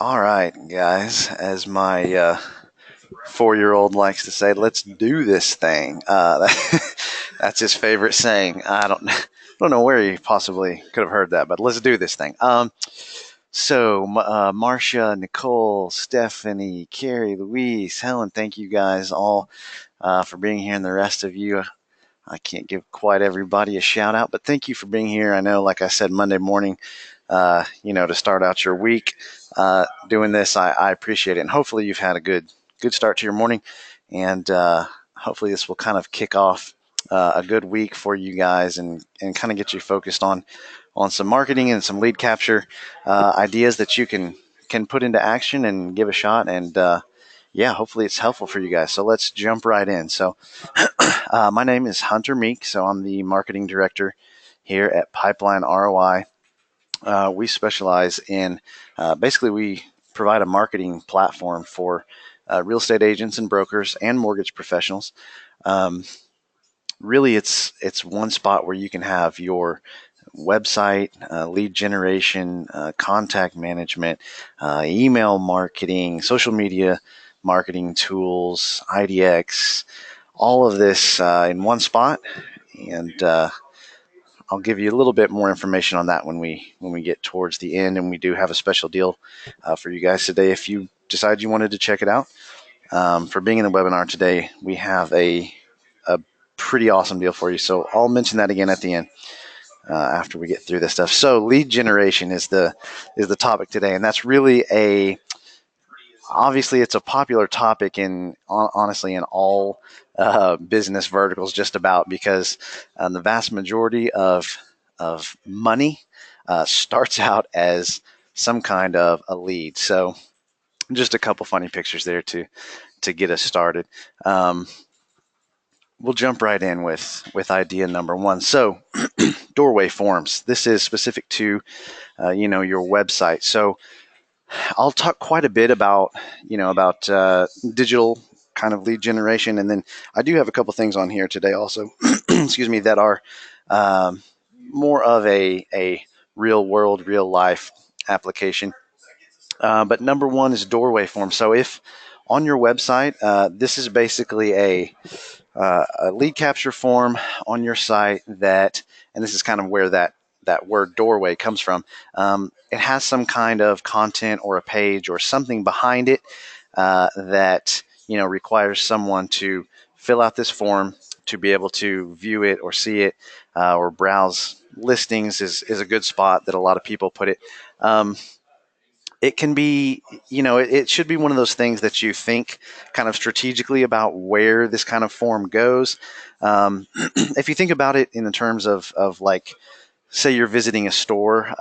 All right, guys, as my 4-year-old likes to say, let's do this thing. That's his favorite saying. I don't know where he possibly could have heard that, but let's do this thing. Marcia, Nicole, Stephanie, Carrie, Louise, Helen, thank you guys all for being here, and the rest of you. I can't give quite everybody a shout out, but thank you for being here. I know, like I said, Monday morning, to start out your week doing this, I appreciate it. And hopefully you've had a good start to your morning. And hopefully this will kind of kick off a good week for you guys and kind of get you focused on some marketing and some lead capture ideas that you can put into action and give a shot. And yeah, hopefully it's helpful for you guys. So let's jump right in. So my name is Hunter Meek. So I'm the marketing director here at Pipeline ROI. We specialize in basically we provide a marketing platform for real estate agents and brokers and mortgage professionals. Um, Really, it's one spot where you can have your website, lead generation, contact management, email marketing, social media marketing tools, IDX, all of this in one spot. And I'll give you a little bit more information on that when we get towards the end, and we do have a special deal for you guys today. If you decide you wanted to check it out, for being in the webinar today, we have a pretty awesome deal for you. So I'll mention that again at the end after we get through this stuff. So lead generation is the topic today, and that's really obviously it's a popular topic in honestly in all business verticals, just about, because the vast majority of money starts out as some kind of a lead. So just a couple funny pictures there to get us started. We'll jump right in with idea number one. So doorway forms. This is specific to your website. So I'll talk quite a bit about digital kind of lead generation, and then I do have a couple things on here today also, excuse me, that are more of a real world, real life application. But number one is doorway form. So if on your website, this is basically a lead capture form on your site and this is kind of where that word doorway comes from. It has some kind of content or a page or something behind it that requires someone to fill out this form to be able to view it or see it or browse listings is a good spot that a lot of people put it. It can be, it should be one of those things that you think kind of strategically about where this kind of form goes. If you think about it in the terms of like, say you're visiting a store,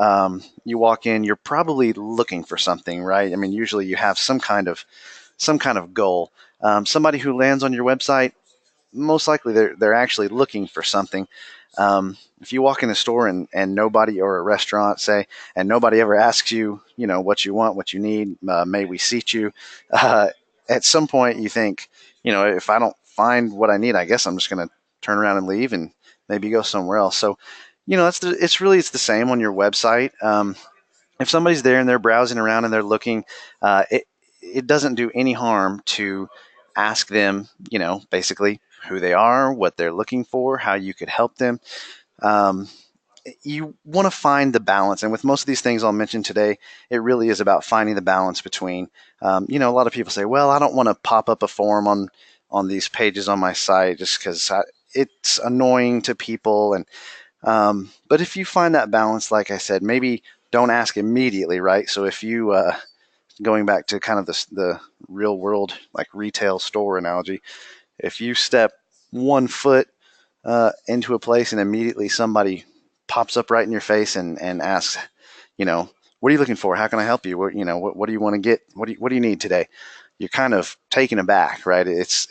you walk in, you're probably looking for something, right? I mean, usually you have some kind of goal. Somebody who lands on your website, most likely they're actually looking for something. If you walk in the store and nobody, or a restaurant, say, and nobody ever asks you, what you want, what you need, may we seat you? At some point you think, if I don't find what I need, I guess I'm just going to turn around and leave and maybe go somewhere else. So, it's the same on your website. If somebody's there and they're browsing around and they're looking, it doesn't do any harm to ask them, basically who they are, what they're looking for, how you could help them. Um, you want to find the balance. And with most of these things I'll mention today, it really is about finding the balance between, a lot of people say, well, I don't want to pop up a form on these pages on my site just because it's annoying to people. But if you find that balance, like I said, maybe don't ask immediately, right? So if you, going back to kind of the real world, like retail store analogy, if you step 1 foot into a place and immediately somebody pops up right in your face and asks, what are you looking for? How can I help you? What do you want to get? What do you need today? You're kind of taken aback, right? It's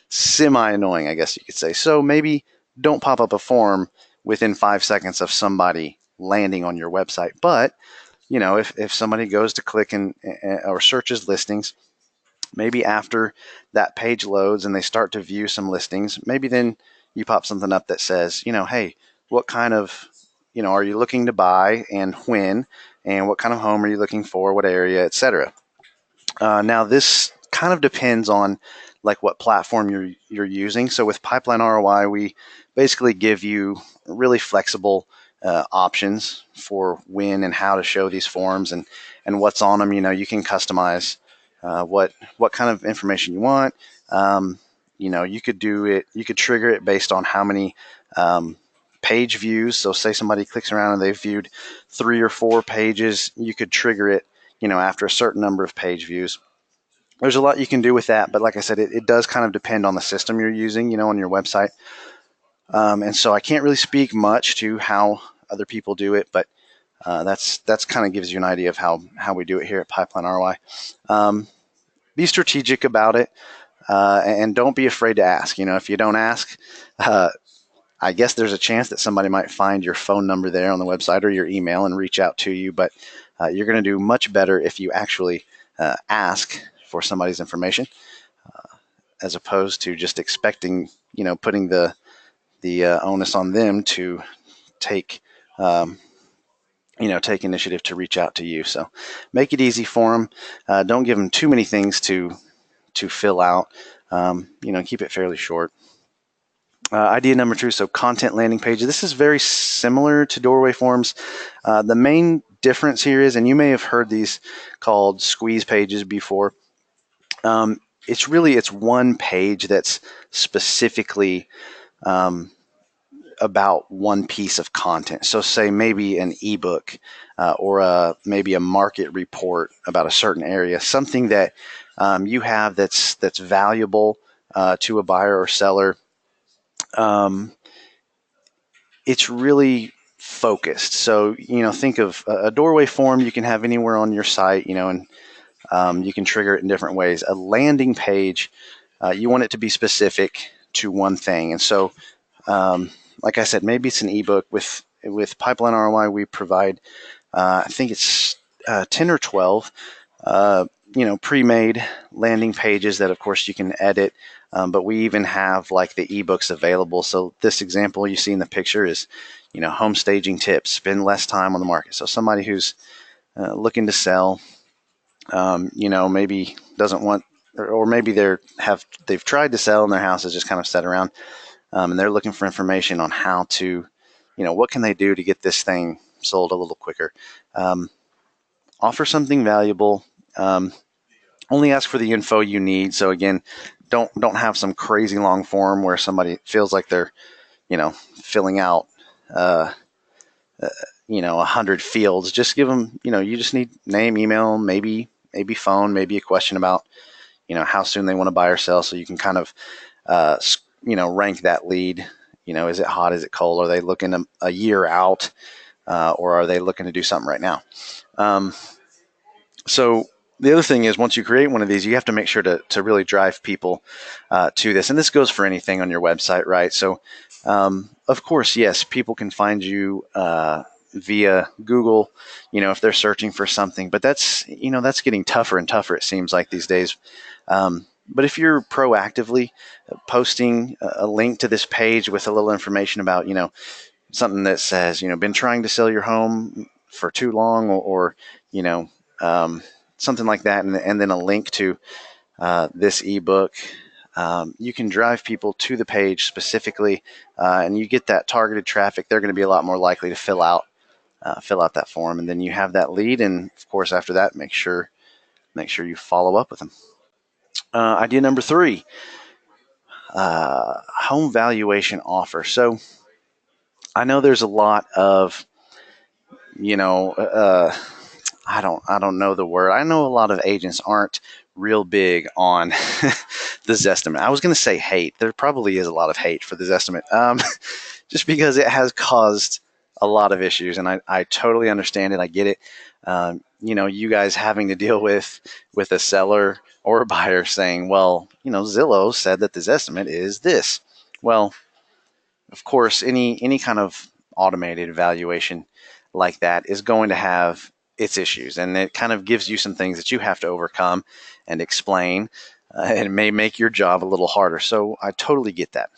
semi annoying, I guess you could say. So maybe don't pop up a form within 5 seconds of somebody landing on your website. But if somebody goes to click or searches listings, maybe after that page loads and they start to view some listings, maybe then you pop something up that says, hey, what kind of are you looking to buy and when, and what kind of home are you looking for, what area, etc. Now this kind of depends on like what platform you're using. So with Pipeline ROI, we basically give you really flexible options for when and how to show these forms and what's on them. You can customize what kind of information you want. You could do it. You could trigger it based on how many page views. So say somebody clicks around and they've viewed 3 or 4 pages, you could trigger it, after a certain number of page views. There's a lot you can do with that, but like I said, it does kind of depend on the system you're using, on your website. And so I can't really speak much to how other people do it, but that's kind of gives you an idea of how we do it here at Pipeline ROI. Be strategic about it, and don't be afraid to ask. If you don't ask, I guess there's a chance that somebody might find your phone number there on the website or your email and reach out to you, but you're going to do much better if you actually ask for somebody's information, as opposed to just expecting, putting the onus on them to take, take initiative to reach out to you. So make it easy for them. Don't give them too many things to fill out. Keep it fairly short. Idea number 2, so content landing pages. This is very similar to doorway forms. The main difference here is, and you may have heard these called squeeze pages before, it's one page that's specifically about one piece of content. So say maybe an ebook or maybe a market report about a certain area, something that you have that's valuable to a buyer or seller. It's really focused. So, think of a doorway form you can have anywhere on your site, and you can trigger it in different ways. A landing page, you want it to be specific to one thing. And so, like I said, maybe it's an ebook. With Pipeline ROI, we provide, I think it's 10 or 12, pre-made landing pages that, of course, you can edit. But we even have like the ebooks available. So this example you see in the picture is, home staging tips, spend less time on the market. So somebody who's looking to sell, maybe doesn't want, or maybe they've tried to sell and their house is just kind of set around, and they're looking for information on how to, what can they do to get this thing sold a little quicker. Offer something valuable. Only ask for the info you need. So again, don't have some crazy long form where somebody feels like they're, filling out, 100 fields. Just give them, you just need name, email, maybe phone, maybe a question about, how soon they want to buy or sell. So you can kind of, rank that lead. Is it hot? Is it cold? Are they looking a year out? Or are they looking to do something right now? So the other thing is, once you create one of these, you have to make sure to really drive people to this. And this goes for anything on your website, right? So, of course, yes, people can find you via Google, if they're searching for something. But that's getting tougher and tougher, it seems like these days. But if you're proactively posting a link to this page with a little information about, something that says, been trying to sell your home for too long, or something like that, and then a link to this ebook, you can drive people to the page specifically, and you get that targeted traffic. They're going to be a lot more likely to fill out that form, and then you have that lead. And of course, after that, make sure you follow up with them. Idea number 3, home valuation offer. So I know there's a lot of, I don't know the word. I know a lot of agents aren't real big on the Zestimate. I was going to say hate. There probably is a lot of hate for the Zestimate, just because it has caused a lot of issues, and I totally understand it. I get it. You guys having to deal with a seller or a buyer saying, well, Zillow said that the Zestimate is this. Well, of course, any kind of automated evaluation like that is going to have its issues, and it kind of gives you some things that you have to overcome and explain, and it may make your job a little harder. So I totally get that.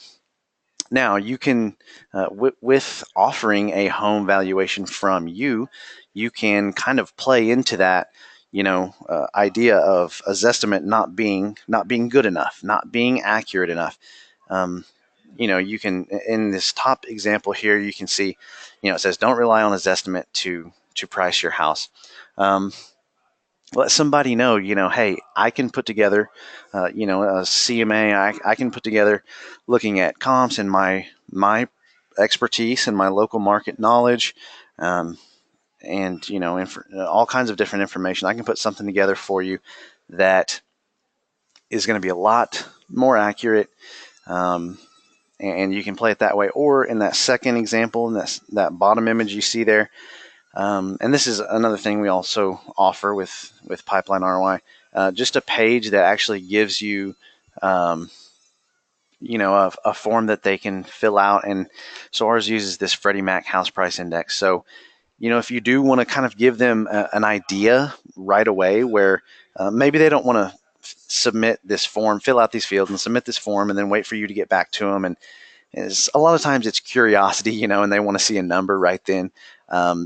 Now you can, with offering a home valuation from you, you can kind of play into that, idea of a Zestimate not being good enough, not being accurate enough. Um, you can, in this top example here, you can see, it says don't rely on a Zestimate to price your house. Um, Let somebody know, hey, I can put together, a CMA. I can put together, looking at comps and my expertise and my local market knowledge, um, and all kinds of different information. I can put something together for you that is going to be a lot more accurate, um, and you can play it that way. Or in that second example, in that bottom image you see there, and this is another thing we also offer with Pipeline ROI, just a page that actually gives you, um, a form that they can fill out. And so ours uses this Freddie Mac House Price Index. So, if you do want to kind of give them an idea right away, where maybe they don't want to submit this form, fill out these fields and submit this form, and then wait for you to get back to them. And is a lot of times it's curiosity, and they want to see a number right then.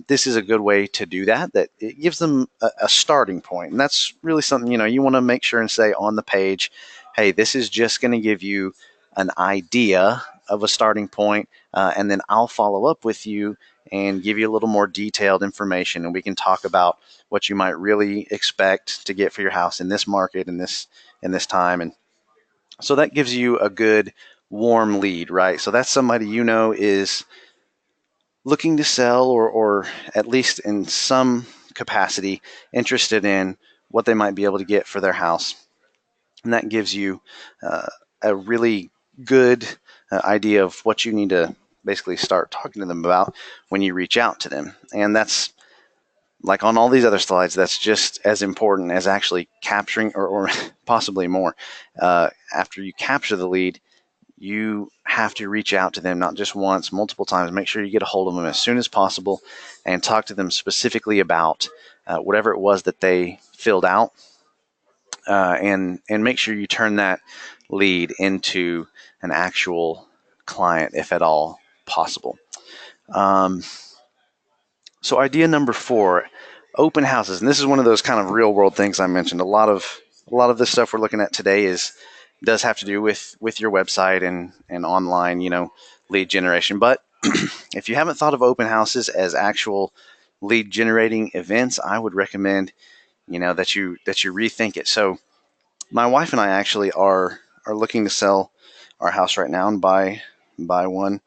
This is a good way to do that. That it gives them a starting point, and that's really something you want to make sure and say on the page. Hey, this is just going to give you an idea of a starting point, and then I'll follow up with you and give you a little more detailed information, and we can talk about what you might really expect to get for your house in this market in this time. And so that gives you a good warm lead, right? So that's somebody is looking to sell, or at least in some capacity interested in what they might be able to get for their house. And that gives you uh, a really good idea of what you need to basically start talking to them about when you reach out to them. And that's, like on all these other slides, that's just as important as actually capturing, or possibly more. After you capture the lead, you have to reach out to them, not just once, multiple times. Make sure you get a hold of them as soon as possible and talk to them specifically about whatever it was that they filled out, and make sure you turn that lead into an actual client, if at all possible. Um, so idea number 4, open houses, and this is one of those kind of real world things I mentioned. A lot of this stuff we're looking at today does have to do with your website and online, lead generation. But if you haven't thought of open houses as actual lead generating events, I would recommend, that you rethink it. So my wife and I actually are looking to sell our house right now and buy one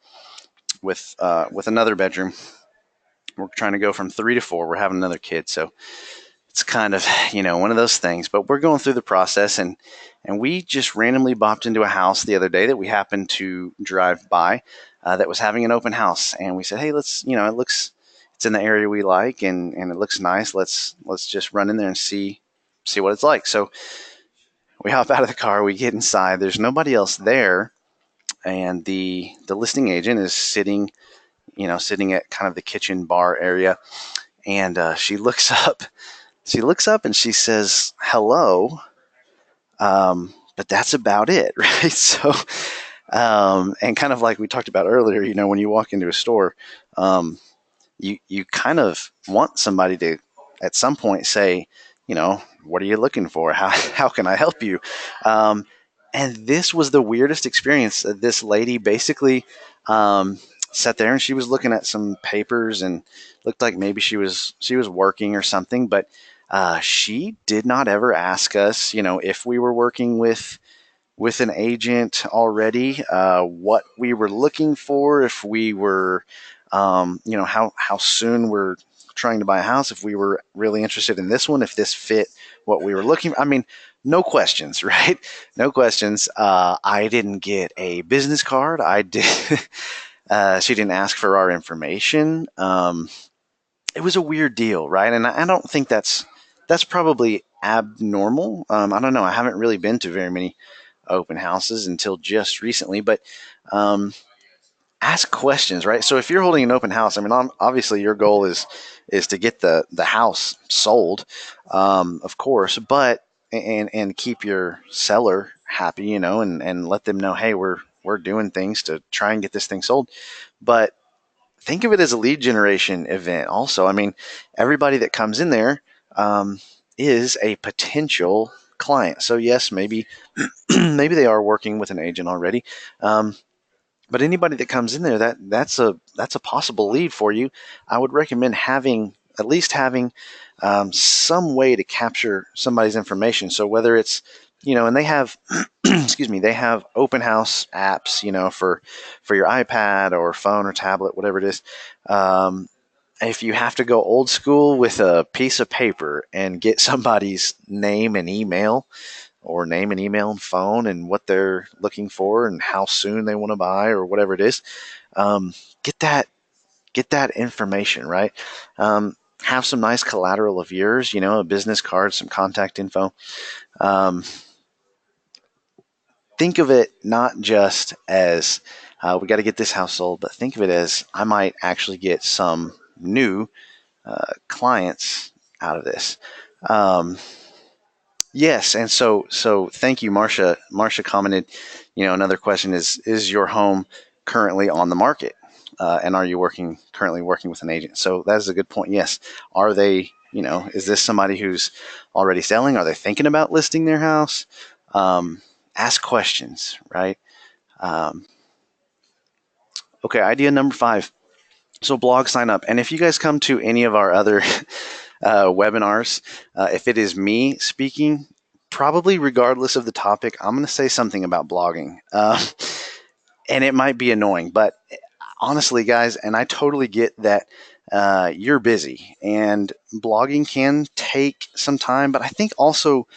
with another bedroom. We're trying to go from 3 to 4. We're having another kid, so it's kind of one of those things. But we're going through the process, and we just randomly bopped into a house the other day that we happened to drive by, that was having an open house. And we said, hey, let's, it's in the area we like, and it looks nice. Let's just run in there and see what it's like. So we hop out of the car, we get inside. There's nobody else there, and the listing agent is sitting at kind of the kitchen bar area. And she looks up and she says hello, but that's about it, right? So, and kind of like we talked about earlier, when you walk into a store, um, you kind of want somebody to at some point say, what are you looking for? How can I help you? Um, and this was the weirdest experience. This lady basically, sat there and she was looking at some papers and looked like maybe she was working or something, but she did not ever ask us, if we were working with an agent already, what we were looking for, if we were, how soon we're trying to buy a house, if we were really interested in this one, if this fit what we were looking for. I mean, no questions, right? No questions. I didn't get a business card. I did. She didn't ask for our information. It was a weird deal, right? And I don't think that's probably abnormal. I don't know. I haven't really been to very many open houses until just recently, but um, ask questions, right? So if you're holding an open house, I mean, obviously your goal is to get the house sold, of course, but and keep your seller happy, and let them know, hey, we're we're doing things to try and get this thing sold. But think of it as a lead generation event also. I mean, everybody that comes in there um, is a potential client. So yes, maybe maybe they are working with an agent already. Um, but anybody that comes in there, that's a possible lead for you. I would recommend having at least having some way to capture somebody's information. So whether it's and they have excuse me, they have open house apps, for your iPad or phone or tablet, whatever it is. Um, if you have to go old school with a piece of paper and get somebody's name and email, or name and email and phone and what they're looking for and how soon they want to buy or whatever it is, um, get that get that information, right. Have some nice collateral of yours, a business card, some contact info. um, think of it not just as we got to get this house sold, but think of it as I might actually get some new clients out of this. Um, yes, and so thank you, Marcia. Marcia commented, another question is your home currently on the market, and are you currently working with an agent? So that is a good point. Yes, are they? Is this somebody who's already selling? Are they thinking about listing their house? Ask questions, right? Um, okay, idea number 5. So blog sign up, and if you guys come to any of our other webinars, if it is me speaking, probably regardless of the topic, I'm going to say something about blogging. And it might be annoying, but honestly, guys, and I totally get that you're busy and blogging can take some time, but I think also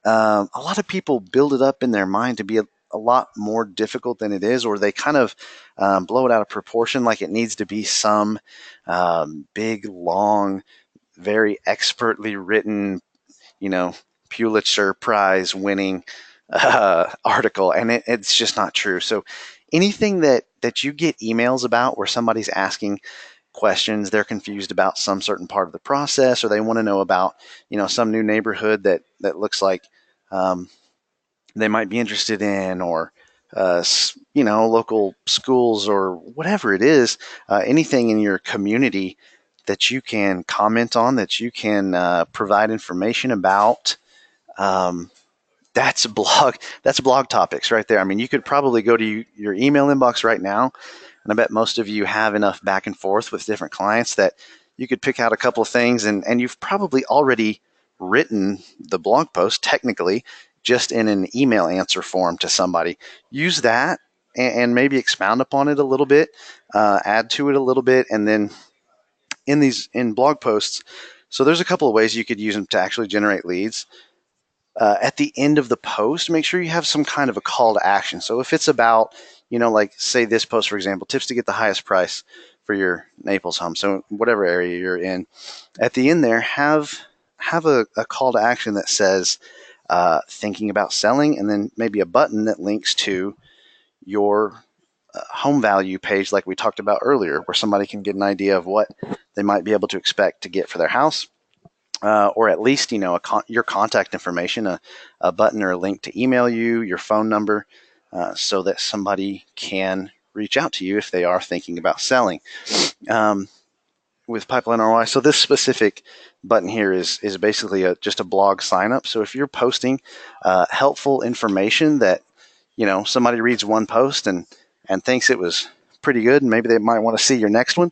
a lot of people build it up in their mind to be a lot more difficult than it is, or they kind of blow it out of proportion like it needs to be some big, long, very expertly written, you know, Pulitzer Prize winning article, and it's just not true. So anything that you get emails about where somebody's asking questions, they're confused about some certain part of the process, or they want to know about some new neighborhood that looks like um, they might be interested in, or local schools or whatever it is, anything in your community that you can comment on, that you can provide information about. Um, that's blog topics right there. I mean, you could probably go to your email inbox right now, and I bet most of you have enough back and forth with different clients that you could pick out a couple of things, and you've probably already written the blog post technically just in an email answer form to somebody. Use that and maybe expound upon it a little bit, add to it a little bit, and then in blog posts. So there's a couple of ways you could use them to actually generate leads. At the end of the post, make sure you have some kind of a call to action. So if it's about, like say this post, for example, tips to get the highest price for your Naples home. So whatever area you're in, at the end there, have a call to action that says thinking about selling, and then maybe a button that links to your home value page, like we talked about earlier, where somebody can get an idea of what they might be able to expect to get for their house. Or at least your contact information, a button or a link to email you, your phone number, so that somebody can reach out to you if they are thinking about selling. With Pipeline ROI, so this specific button here is basically just a blog sign up. So if you're posting helpful information that somebody reads one post and thinks it was pretty good, and maybe they might want to see your next one,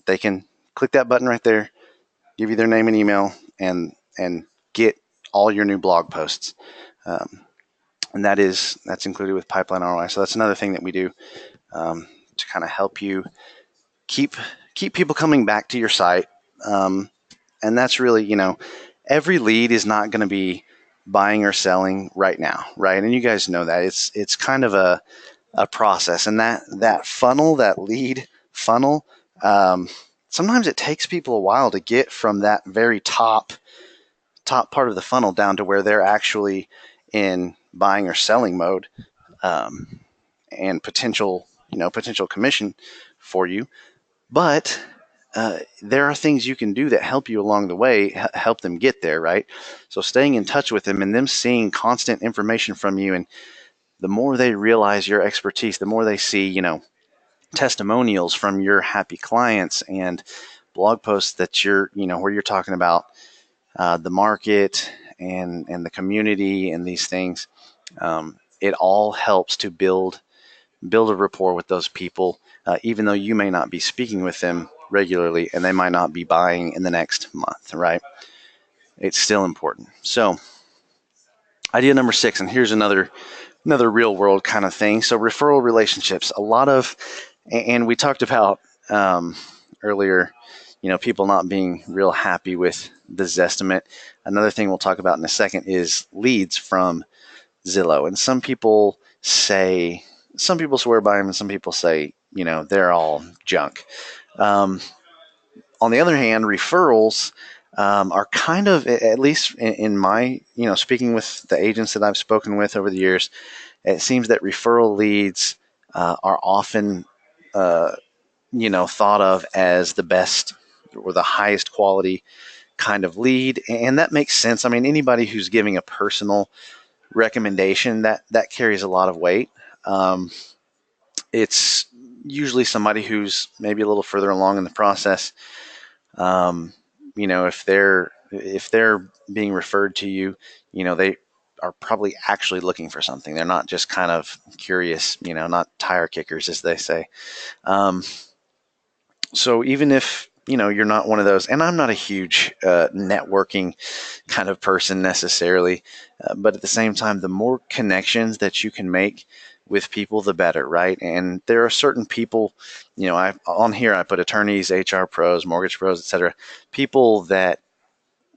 they can click that button right there, give you their name and email, and get all your new blog posts. And that's included with Pipeline ROI. So that's another thing that we do to kind of help you keep people coming back to your site. And that's really, every lead is not going to be buying or selling right now, right? And you guys know that it's kind of a process, and that funnel, that lead funnel. Sometimes it takes people a while to get from that very top part of the funnel down to where they're actually in buying or selling mode, and potential commission for you. But there are things you can do that help you along the way, help them get there, right? So staying in touch with them and them seeing constant information from you, and the more they realize your expertise, the more they see, testimonials from your happy clients and blog posts that where you're talking about the market and the community and these things. It all helps to build a rapport with those people, even though you may not be speaking with them regularly and they might not be buying in the next month, right? It's still important. So, idea number 6, and here's another real world kind of thing. So, referral relationships. A lot of, and we talked about earlier, people not being real happy with the Zestimate. Another thing we'll talk about in a second is leads from Zillow. And some people swear by them, and some people say, they're all junk. On the other hand, referrals are kind of, at least in my, speaking with the agents that I've spoken with over the years, it seems that referral leads are often, thought of as the best or the highest quality kind of lead. And that makes sense. I mean, anybody who's giving a personal recommendation, that carries a lot of weight. It's usually somebody who's maybe a little further along in the process. If they're being referred to you, they are probably actually looking for something. They're not just kind of curious, not tire kickers, as they say. So even if you're not one of those, and I'm not a huge networking kind of person necessarily, but at the same time, the more connections that you can make with people, the better, right? And there are certain people, on here I put attorneys, HR pros, mortgage pros, etc. People that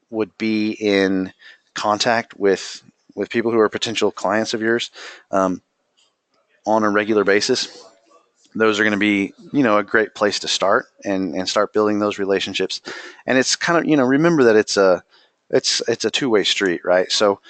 would be in contact with people who are potential clients of yours on a regular basis. Those are going to be, a great place to start and start building those relationships. And it's kind of, remember that it's a two-way street, right? So,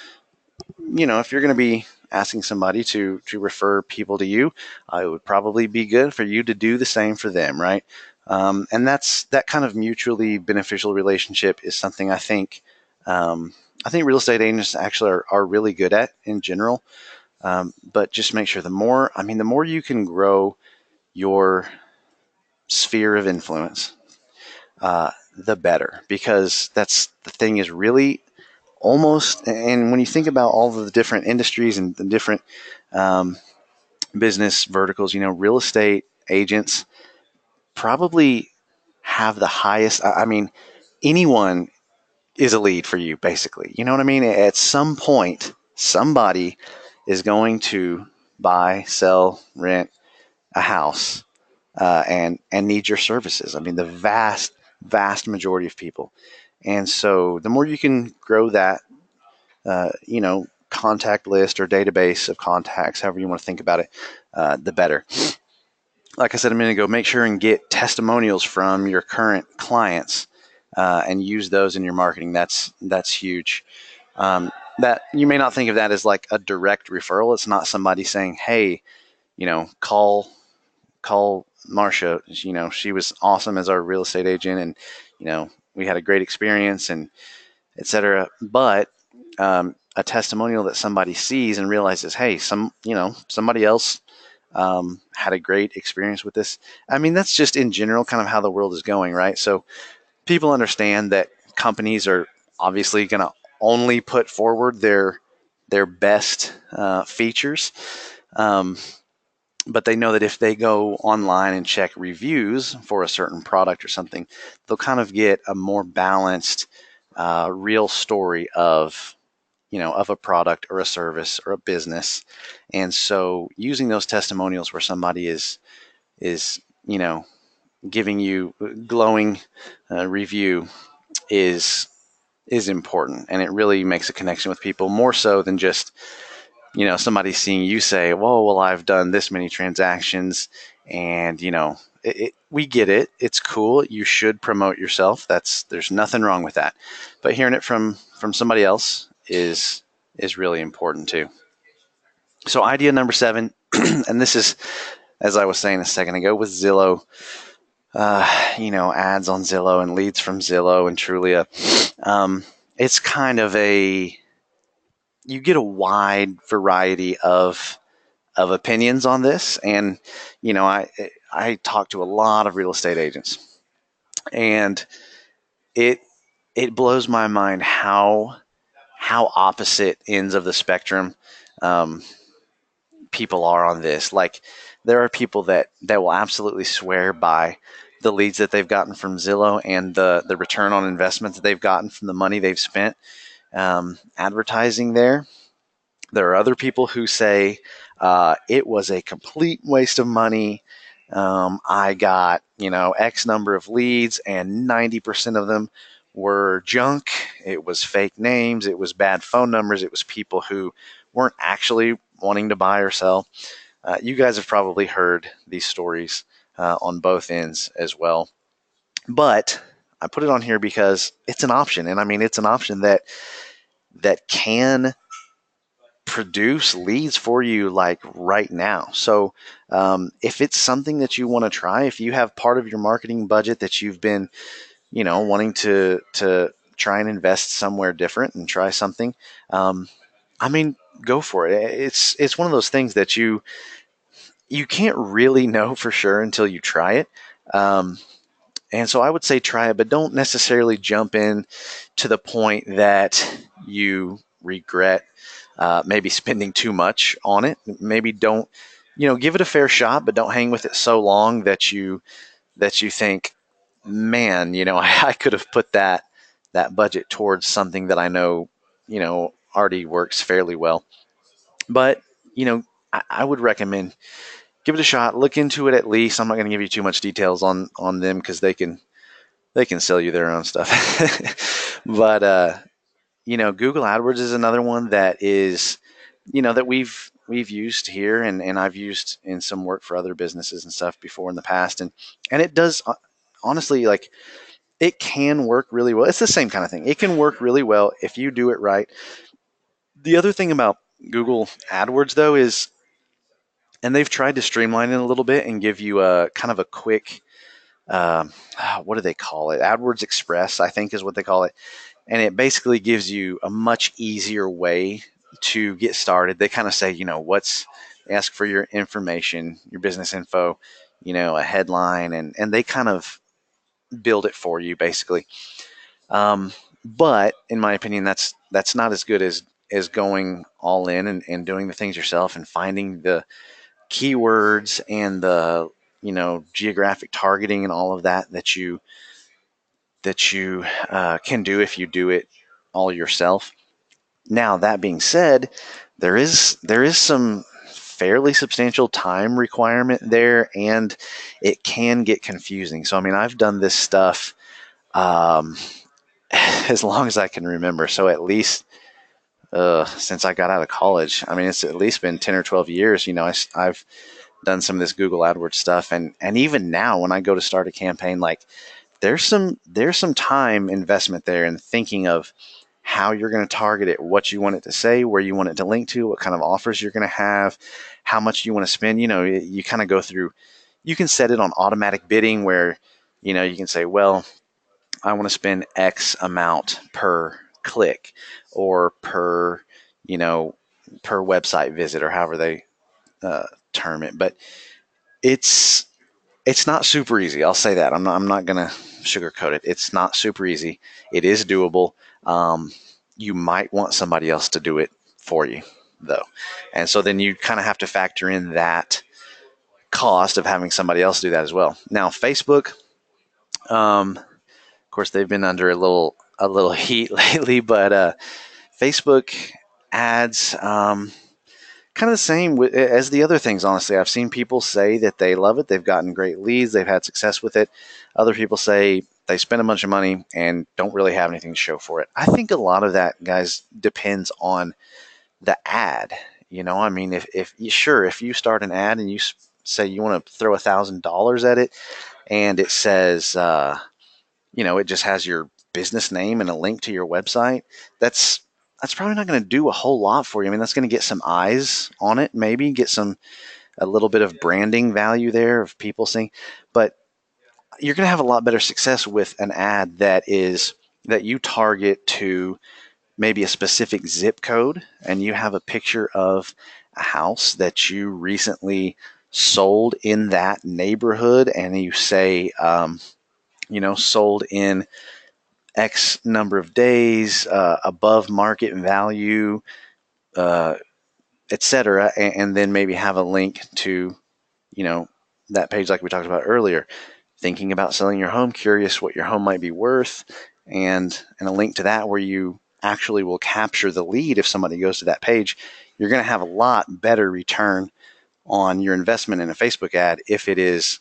if you're going to be asking somebody to refer people to you, it would probably be good for you to do the same for them, right? And that kind of mutually beneficial relationship is something I think real estate agents actually are really good at in general. But just make sure the more you can grow your sphere of influence, the better, because that's the thing is really almost, and when you think about all of the different industries and the different business verticals, real estate agents probably have the highest, anyone is a lead for you, basically. You know what I mean? At some point, somebody is going to buy, sell, rent a house and need your services. I mean, the vast majority of people. And so the more you can grow that, contact list or database of contacts, however you want to think about it, the better. Like I said a minute ago, make sure and get testimonials from your current clients and use those in your marketing. That's huge. That you may not think of that as like a direct referral. It's not somebody saying, "Hey, call Marcia. She was awesome as our real estate agent, and we had a great experience, and etc." But a testimonial that somebody sees and realizes, "Hey, somebody else had a great experience with this." I mean, that's just in general kind of how the world is going, right? So people understand that companies are obviously going to only put forward their best features. But they know that if they go online and check reviews for a certain product or something, they'll kind of get a more balanced, real story of a product or a service or a business. And so using those testimonials where somebody is giving you glowing review is important, and it really makes a connection with people more so than just somebody seeing you say, well, I've done this many transactions, and we get it. It's cool. You should promote yourself. There's nothing wrong with that. But hearing it from somebody else is really important too. So idea number 7, and this is, as I was saying a second ago, with Zillow, ads on Zillow and leads from Zillow and Trulia. It's kind of you get a wide variety of of opinions on this, and I talk to a lot of real estate agents, and it it blows my mind how opposite ends of the spectrum um, people are on this. Like, there are people that will absolutely swear by the leads that they've gotten from Zillow and the return on investment that they've gotten from the money they've spent advertising there. There are other people who say it was a complete waste of money. I got, X number of leads, and 90% of them were junk. It was fake names. It was bad phone numbers. It was people who weren't actually wanting to buy or sell. You guys have probably heard these stories on both ends as well. But I put it on here because it's an option. And I mean, it's an option that can produce leads for you like right now. So if it's something that you want to try, if you have part of your marketing budget that you've been, wanting to try and invest somewhere different and try something, I mean, go for it. It's one of those things that you can't really know for sure until you try it. And so I would say try it, but don't necessarily jump in to the point that you regret maybe spending too much on it. Maybe don't, give it a fair shot, but don't hang with it so long that you think, man, I could have put that budget towards something that I know, already works fairly well. But I would recommend give it a shot. Look into it at least. I'm not going to give you too much details on them because they can sell you their own stuff. But Google AdWords is another one that is, that we've used here, and I've used in some work for other businesses and stuff before in the past, and it does honestly, like, it can work really well. It's the same kind of thing. It can work really well if you do it right. The other thing about Google AdWords though is, and they've tried to streamline it a little bit and give you a kind of a quick, um, what do they call it? AdWords Express, I think is what they call it. And it basically gives you a much easier way to get started. They kind of say, ask for your information, your business info, a headline, and they kind of build it for you basically. But in my opinion, that's not as good as going all in and doing the things yourself and finding the keywords and the geographic targeting and all of that you can do if you do it all yourself. Now, that being said, there is some fairly substantial time requirement there, and it can get confusing. So, I mean, I've done this stuff um, as long as I can remember. So, at least since I got out of college, I mean, it's at least been 10 or 12 years. I've done some of this Google AdWords stuff, and even now, when I go to start a campaign, like, there's some time investment there in thinking of how you're going to target it, what you want it to say, where you want it to link to, what kind of offers you're going to have, how much you want to spend. You kind of go through. You can set it on automatic bidding where you can say, well, I want to spend X amount per click or you know per website visit, or however they term it. But it's it's not super easy. I'll say that. I'm not gonna sugarcoat it. It's not super easy. It is doable. You might want somebody else to do it for you, though, and so then you kind of have to factor in that cost of having somebody else do that as well. Now, Facebook, of course, they've been under a little heat lately, but Facebook ads, kind of the same as the other things, honestly. I've seen people say that they love it. They've gotten great leads. They've had success with it. Other people say they spend a bunch of money and don't really have anything to show for it. I think a lot of that, guys, depends on the ad. I mean, if you start an ad and you say you want to throw $1,000 at it, and it says, it just has your business name and a link to your website, that's probably not going to do a whole lot for you. I mean, that's going to get some eyes on it, maybe get a little bit of branding value there of people seeing, but you're going to have a lot better success with an ad that you target to maybe a specific zip code, and you have a picture of a house that you recently sold in that neighborhood, and you say, sold in X number of days, above market value, uh, etc., and then maybe have a link to, you know, that page like we talked about earlier. Thinking about selling your home, curious what your home might be worth, and a link to that where you actually will capture the lead if somebody goes to that page. You're going to have a lot better return on your investment in a Facebook ad if it's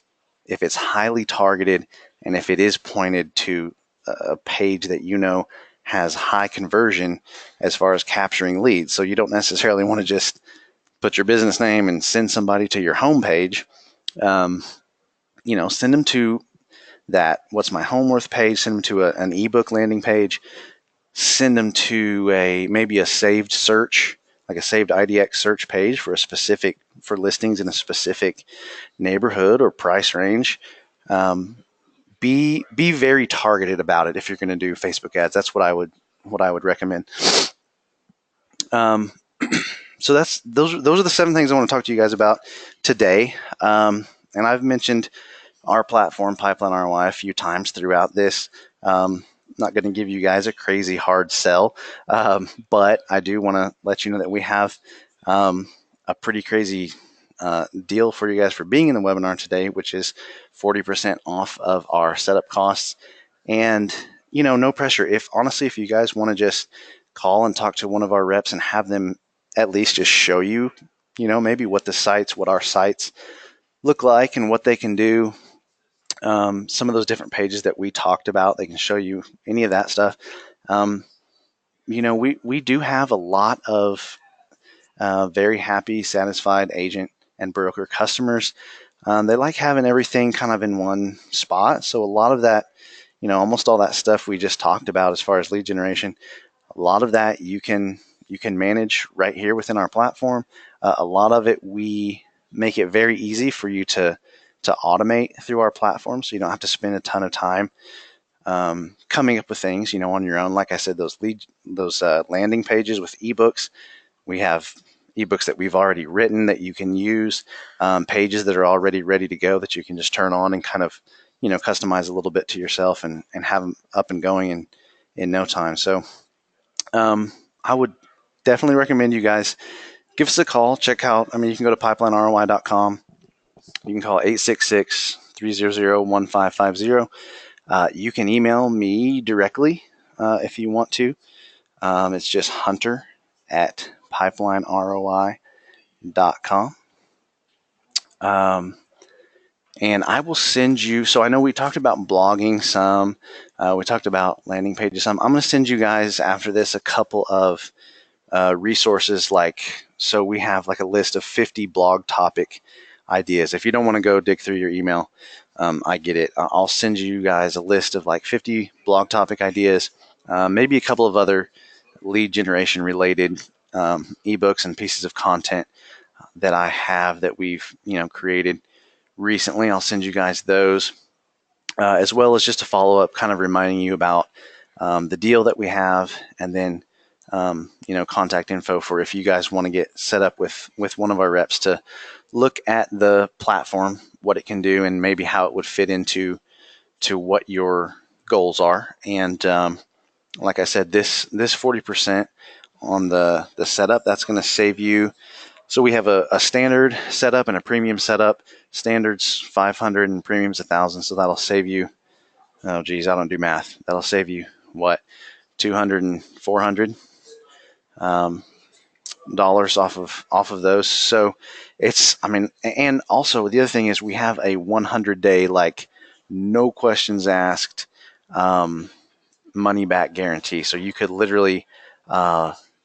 highly targeted and if it is pointed to a page that has high conversion as far as capturing leads. So you don't necessarily want to just put your business name and send somebody to your homepage. Send them to that "What's My Home Worth" page. Send them to an ebook landing page. Send them to maybe a saved search, like a saved IDX search page for listings in a specific neighborhood or price range. Be very targeted about it if you're going to do Facebook ads. That's what I would recommend. So those are the 7 things I want to talk to you guys about today. And I've mentioned our platform, Pipeline ROI, a few times throughout this. Not going to give you guys a crazy hard sell, but I do want to let you know that we have a pretty crazy deal for you guys for being in the webinar today, which is 40% off of our setup costs. And, no pressure. If you guys want to just call and talk to one of our reps and have them at least just show you, maybe what our sites look like and what they can do. Some of those different pages that we talked about, they can show you any of that stuff. We do have a lot of very happy, satisfied agent and broker customers. They like having everything kind of in one spot. So a lot of that, almost all that stuff we just talked about as far as lead generation, a lot of that you can manage right here within our platform. A lot of it we make it very easy for you to automate through our platform, so you don't have to spend a ton of time coming up with things, on your own. Like I said, those landing pages with ebooks. We have ebooks that we've already written that you can use, pages that are already ready to go that you can just turn on and kind of, customize a little bit to yourself and have them up and going in no time. So I would definitely recommend you guys give us a call. Check out, you can go to pipelinерoi.com. You can call 866-300-1550. You can email me directly if you want to. It's just hunter@pipelinерoi.com. And I will send you, so I know we talked about blogging some, we talked about landing pages some. I'm going to send you guys after this a couple of resources, so we have like a list of 50 blog topic ideas. If you don't want to go dig through your email, I get it. I'll send you guys a list of like 50 blog topic ideas, maybe a couple of other lead generation related ebooks and pieces of content that I have that we've created recently. I'll send you guys those, as well as just a follow up, kind of reminding you about the deal that we have, and then contact info for if you guys want to get set up with one of our reps to look at the platform, what it can do, and maybe how it would fit into what your goals are. And like I said, this 40% on the setup, that's going to save you. So we have a standard setup and a premium setup. Standard's 500 and premium's 1,000. So that'll save you, oh geez, I don't do math. That'll save you what, 200 and 400 dollars off of those. So it's, and also the other thing is we have a 100-day, no questions asked, money back guarantee. So you could literally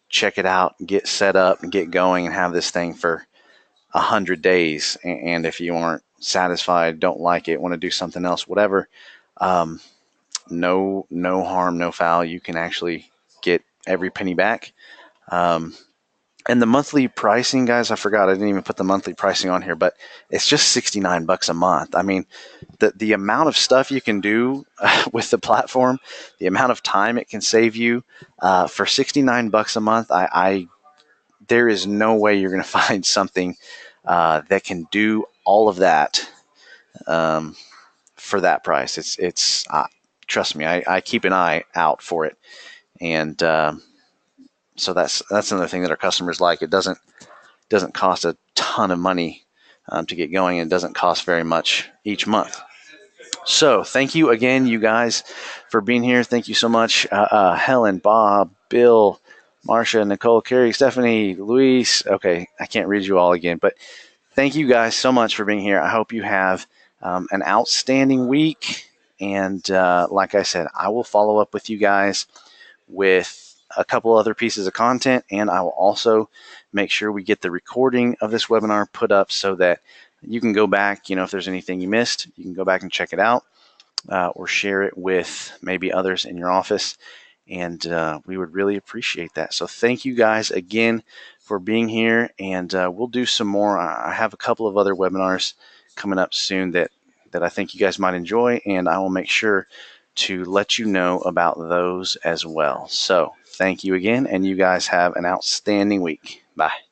check it out, get set up, and get going, and have this thing for 100 days. And if you aren't satisfied, don't like it, want to do something else, whatever, no harm, no foul. You can actually get every penny back. And the monthly pricing, guys, I forgot, I didn't even put the monthly pricing on here, but it's just $69 a month. The amount of stuff you can do with the platform, the amount of time it can save you, for $69 a month, I there is no way you're going to find something that can do all of that um, for that price. It's trust me, I keep an eye out for it, and so that's another thing that our customers like. It doesn't cost a ton of money to get going, and it doesn't cost very much each month. So thank you again, you guys, for being here. Thank you so much, Helen, Bob, Bill, Marcia, Nicole, Carrie, Stephanie, Luis. Okay, I can't read you all again, but thank you guys so much for being here. I hope you have an outstanding week. And like I said, I will follow up with you guys with a couple other pieces of content, and I will also make sure we get the recording of this webinar put up so that you can go back, if there's anything you missed, you can go back and check it out or share it with maybe others in your office. And we would really appreciate that. So thank you guys again for being here, and we'll do some more. I have a couple of other webinars coming up soon that I think you guys might enjoy, and I will make sure to let you know about those as well. So thank you again, and you guys have an outstanding week. Bye.